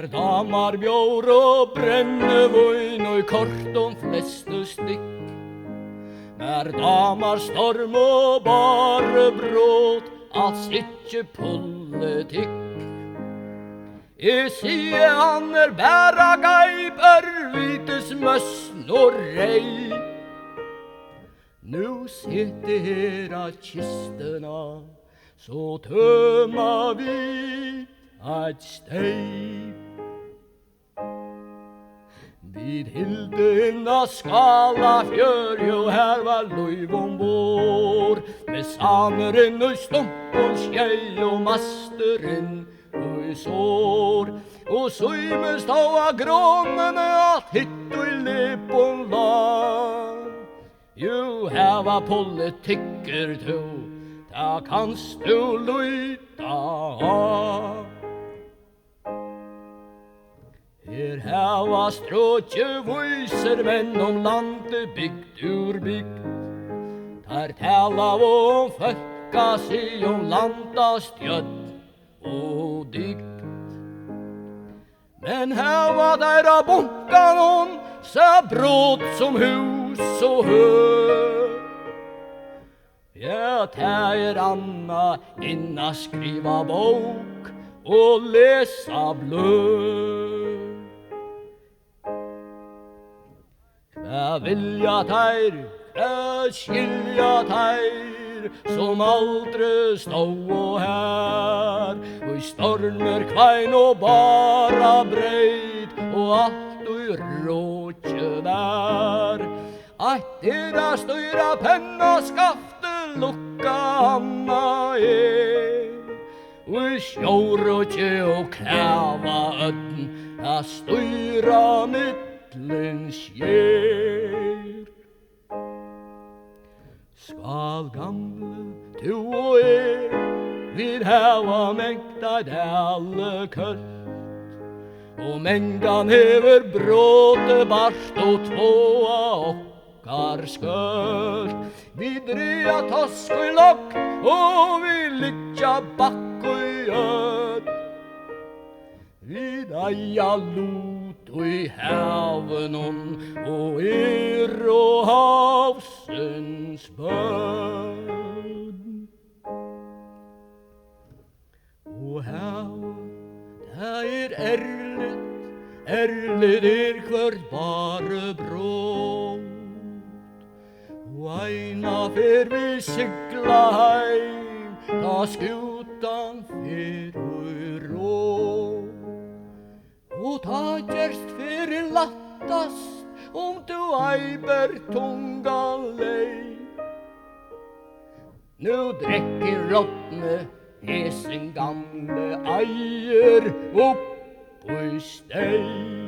damar bjór og brennevín og kortum flestu stikk. Damar storm og bare brot, alls ikkje politikk. Jeg sier han bæra geip, ørvites møssen og rei. Nu sitter her av kistena, så tømma vi et stei. Vid hilde inna Skalafjør, jo her var løyv ombord, med sameren og stumpen skjei og masteren og sår. Og søyme stå av grånene at hitt og lepon la. Jo, her var politikker to, da kanst du lyta av. Her var stråtje viser menn om landet bygd ur bygd. Der tala om folka si om landa stjøtt og dygt. Men her var der av bunkan om så brått som hus og hø. Ja, tæger Anna inna skriva bok og lesa blød. Vilja teir, skilja teir, som aldri stå her. Og i stormer kvein og bara breit, og alt og råkje der. Etter a styra penna skafte lukka Anna og i sjåråkje og klæva ødden, a styra mitt skjer. Skal gamle du og vid heva mengta alle kølt, og mengan hever bråte barst og tvåa okkar skølt. Vi dreia tosk og lokk, og vi lytja bakk og ød. Vi deia lot og i haven og og havsens bød. Og hav, det ærlet hvert bare bråd. Og eina fer vi sykla heim, da skutan fer og råd. Og ta gjerst fyrir lattast, du eiber tunga lei. Nu drekker råttne hesen gamle eier opp og stei.